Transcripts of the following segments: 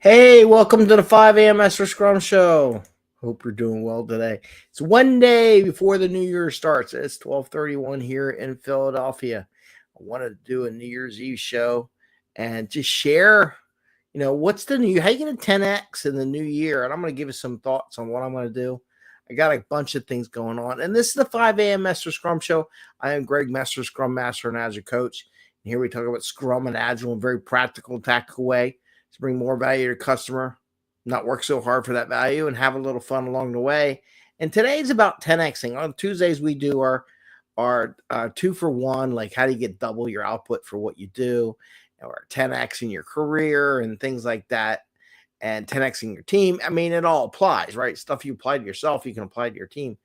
Hey, welcome to the 5 a.m. Mester Scrum Show. Hope you're doing well today. It's one day before the new year starts. It's 12:31 here in Philadelphia. I wanted to do a New Year's Eve show and just share, what's the new, how you going to 10x in the new year? And I'm going to give you some thoughts on what I'm going to do. I got a bunch of things going on. And this is the 5 a.m. Mester Scrum Show. I am Greg Mester, Scrum Master and Agile Coach. And here we talk about Scrum and Agile in a very practical, tactical way to bring more value to your customer, not work so hard for that value, and have a little fun along the way. And today is about 10xing. On Tuesdays, we do our 2-for-1, like how do you get double your output for what you do, or 10x in your career and things like that, and 10x in your team. I mean, it all applies, right? Stuff you apply to yourself, you can apply to your team.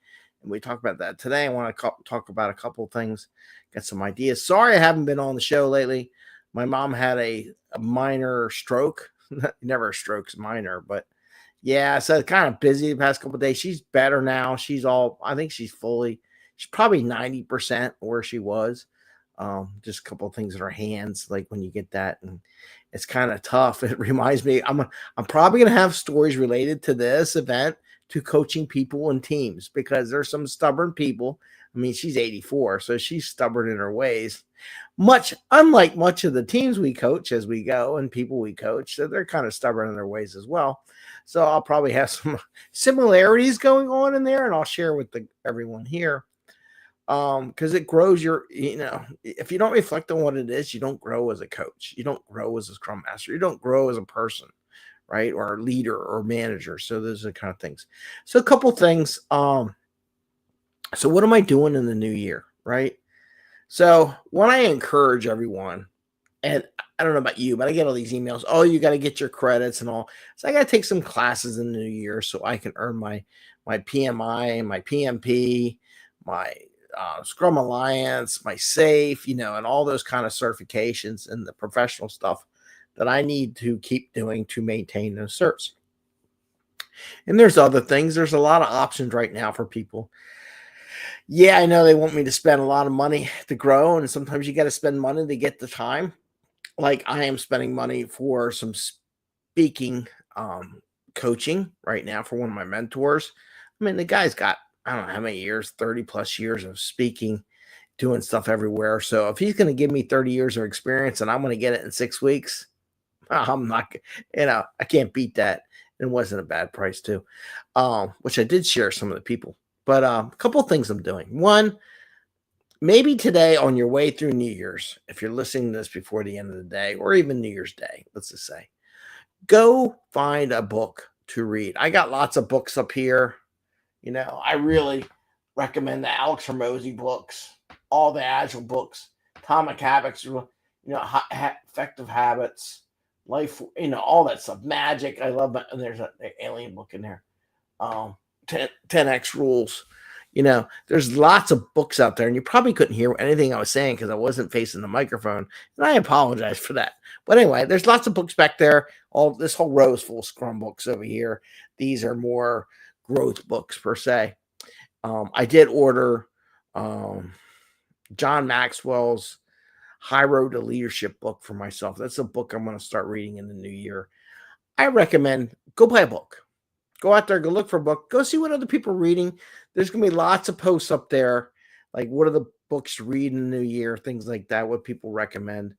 And we talk about that today. I want to talk about a couple of things, get some ideas. Sorry I haven't been on the show lately. My mom had a minor stroke. Never a stroke's minor, but yeah, so kind of busy the past couple of days. She's better now. I think she's probably 90% where she was. Just a couple of things in her hands, like when you get that, and it's kind of tough. It reminds me, I'm probably gonna have stories related to this event to coaching people and teams because there's some stubborn people. I mean, she's 84, so she's stubborn in her ways. Much unlike much of the teams we coach as we go and people we coach, so they're kind of stubborn in their ways as well. So I'll probably have some similarities going on in there, and I'll share with everyone here. Because it grows if you don't reflect on what it is, you don't grow as a coach, you don't grow as a scrum master, you don't grow as a person, right? Or a leader or manager. So those are the kind of things. So a couple things. So what am I doing in the new year, right? So when I encourage everyone, and I don't know about you, but I get all these emails. Oh, you got to get your credits and all. So I got to take some classes in the new year so I can earn my PMI, my PMP, my Scrum Alliance, my SAFE, and all those kind of certifications and the professional stuff that I need to keep doing to maintain those certs. And there's other things. There's a lot of options right now for people. Yeah, I know they want me to spend a lot of money to grow, and sometimes you got to spend money to get the time. Like I am spending money for some speaking coaching right now for one of my mentors. I mean, the guy's got, I don't know how many years, 30 plus years of speaking, doing stuff everywhere. So if he's going to give me 30 years of experience and I'm going to get it in 6 weeks, I'm not, I can't beat that. It wasn't a bad price too, which I did share some of the people. But a couple of things I'm doing. One, maybe today on your way through New Year's, if you're listening to this before the end of the day or even New Year's Day, let's just say, go find a book to read. I got lots of books up here. I really recommend the Alex Hormozy books, all the Agile books, Atomic Habits, Effective Habits, Life, all that stuff. Magic. I love it. And there's an alien book in there. 10x rules. There's lots of books out there, and you probably couldn't hear anything I was saying because I wasn't facing the microphone, and I apologize for that. But anyway, there's lots of books back there. This whole row is full of Scrum books over here. These are more growth books per se. I did order John Maxwell's High Road to Leadership book for myself. That's a book I'm going to start reading in the new year. I recommend go buy a book. Go out there, go look for a book, go see what other people are reading. There's going to be lots of posts up there, like what are the books to read in the new year, things like that, what people recommend.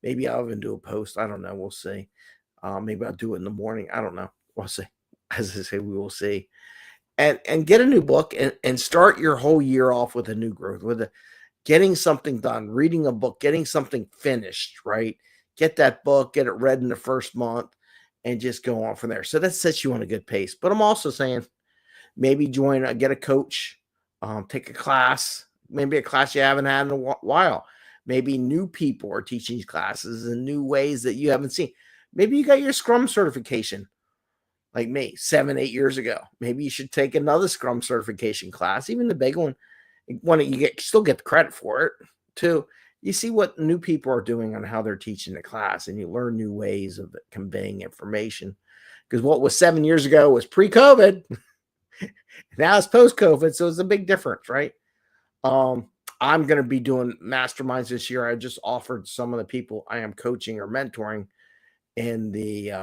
Maybe I'll even do a post. I don't know. We'll see. Maybe I'll do it in the morning. I don't know. We'll see. As I say, we will see. And get a new book and start your whole year off with a new growth, getting something done, reading a book, getting something finished, right? Get that book, get it read in the first month, and just go on from there. So that sets you on a good pace. But I'm also saying maybe get a coach, take a class, maybe a class you haven't had in a while. Maybe new people are teaching these classes in new ways that you haven't seen. Maybe you got your Scrum certification like me 7-8 years ago. Maybe you should take another Scrum certification class, even the big one. Still get the credit for it too. You see what new people are doing on how they're teaching the class, and you learn new ways of conveying information. Because what was 7 years ago was pre-COVID. Now it's post-COVID, so it's a big difference, right? I'm going to be doing masterminds this year. I just offered some of the people I am coaching or mentoring in the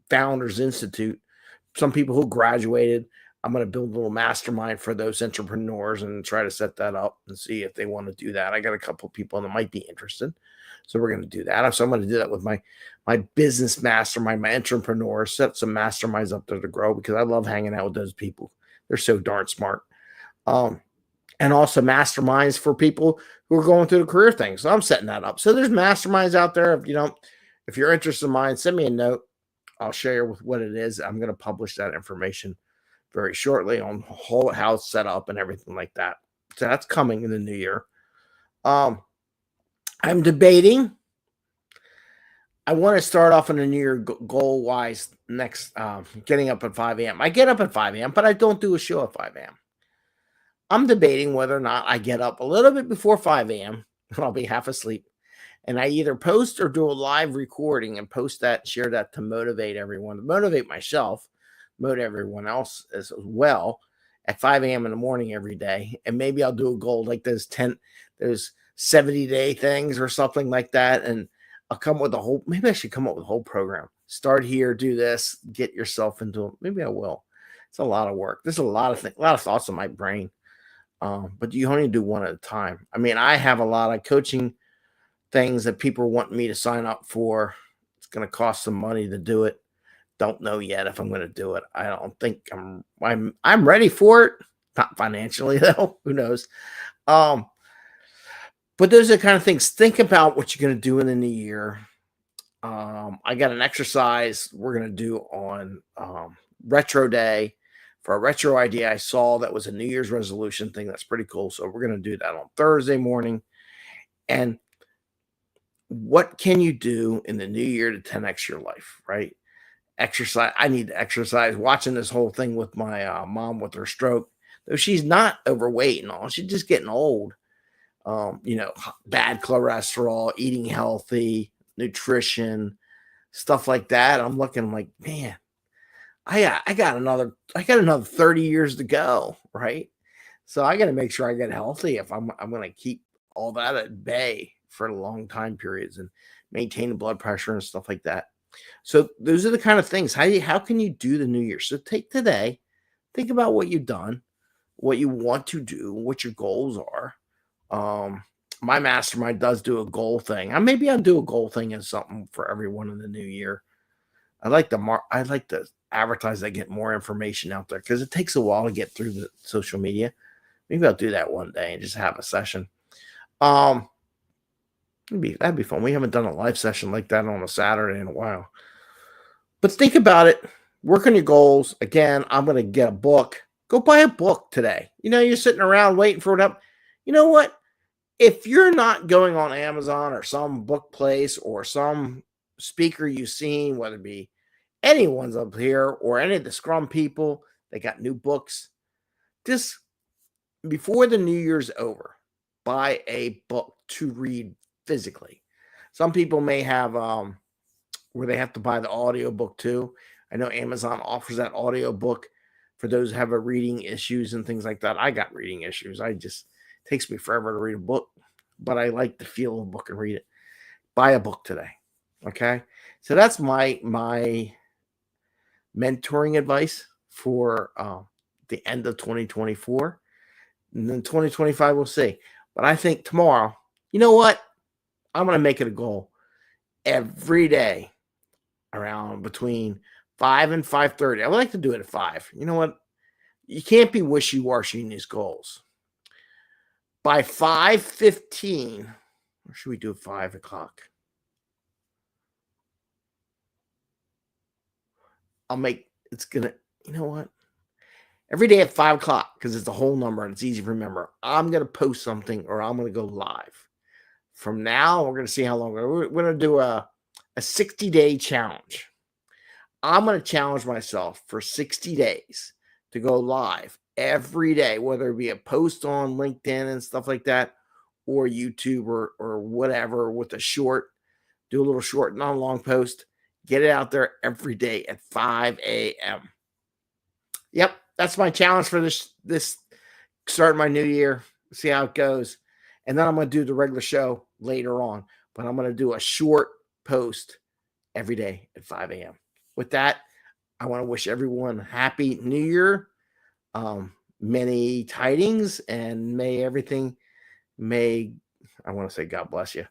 Founders Institute. Some people who graduated. I'm going to build a little mastermind for those entrepreneurs and try to set that up and see if they want to do that. I got a couple of people that might be interested. So we're going to do that. So I'm going to do that with my business mastermind, my entrepreneurs, set some masterminds up there to grow because I love hanging out with those people. They're so darn smart. And also masterminds for people who are going through the career thing. So I'm setting that up. So there's masterminds out there. If you're interested in mine, send me a note. I'll share with what it is. I'm going to publish that information very shortly on how it's set up and everything like that. So that's coming in the new year. I'm debating. I want to start off in the new year goal-wise next, getting up at 5 a.m. I get up at 5 a.m., but I don't do a show at 5 a.m. I'm debating whether or not I get up a little bit before 5 a.m. and I'll be half asleep. And I either post or do a live recording and post that, share that to motivate everyone, to motivate myself, motivate everyone else as well at 5 a.m. in the morning every day. And maybe I'll do a goal like those 70-day things or something like that. And I'll come with maybe I should come up with a whole program. Start here, do this, get yourself into it. Maybe I will. It's a lot of work. There's a lot of thoughts in my brain. But you only do one at a time. I mean, I have a lot of coaching things that people want me to sign up for. It's going to cost some money to do it. Don't know yet if I'm going to do it. I don't think I'm ready for it. Not financially though. Who knows? But those are the kind of things. Think about what you're going to do in the new year. I got an exercise we're going to do on Retro Day. For a retro idea I saw that was a New Year's resolution thing. That's pretty cool. So we're going to do that on Thursday morning. And what can you do in the new year to 10x your life, right? Exercise. I need to exercise. Watching this whole thing with my mom with her stroke, though she's not overweight and all, she's just getting old. Bad cholesterol, eating healthy, nutrition, stuff like that. I'm looking like, man, I got another 30 years to go, right? So I got to make sure I get healthy if I'm going to keep all that at bay for long time periods and maintain the blood pressure and stuff like that. So those are the kind of things. How can you do the new year? So take today, think about what you've done, what you want to do, what your goals are. My mastermind does do a goal thing. Maybe I'll do a goal thing as something for everyone in the new year. I'd like to advertise that, get more information out there because it takes a while to get through the social media. Maybe I'll do that one day and just have a session. That'd be fun. We haven't done a live session like that on a Saturday in a while. But think about it. Work on your goals. Again, I'm going to get a book. Go buy a book today. You're sitting around waiting for it up. You know what? If you're not going on Amazon or some book place or some speaker you've seen, whether it be anyone's up here or any of the Scrum people, they got new books. Just before the new year's over, buy a book to read physically. Some people may have where they have to buy the audio book too. I know Amazon offers that audio book for those who have a reading issues and things like that. I got reading issues. It takes me forever to read a book, but I like the feel of a book and read it. Buy a book today. Okay. So that's my mentoring advice for the end of 2024. And then 2025, we'll see. But I think tomorrow, you know what? I'm going to make it a goal every day around between 5 and 5:30. I would like to do it at 5. You know what? You can't be wishy-washy in these goals. By 5:15, or should we do 5 o'clock? You know what? Every day at 5 o'clock, because it's a whole number and it's easy to remember, I'm going to post something or I'm going to go live. From now, we're going to see how long. We're going to do a 60-day challenge. I'm going to challenge myself for 60 days to go live every day, whether it be a post on LinkedIn and stuff like that, or YouTube or whatever with a short, do a little short, not a long post. Get it out there every day at 5 a.m. Yep, that's my challenge for this starting my new year. See how it goes. And then I'm going to do the regular show later on. But I'm going to do a short post every day at 5 a.m. with that, I want to wish everyone happy New Year. Many tidings, and may I want to say God bless you.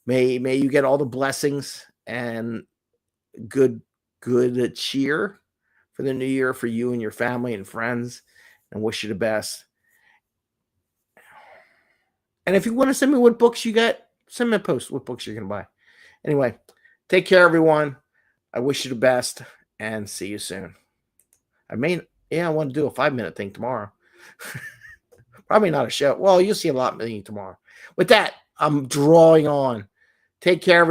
May you get all the blessings and good cheer for the new year for you and your family and friends, and wish you the best. And if you want to send me what books you got, send me a post what books you're going to buy. Anyway, take care, everyone. I wish you the best, and see you soon. I want to do a 5-minute thing tomorrow. Probably not a show. Well, you'll see a lot of me tomorrow. With that, I'm drawing on. Take care, everyone.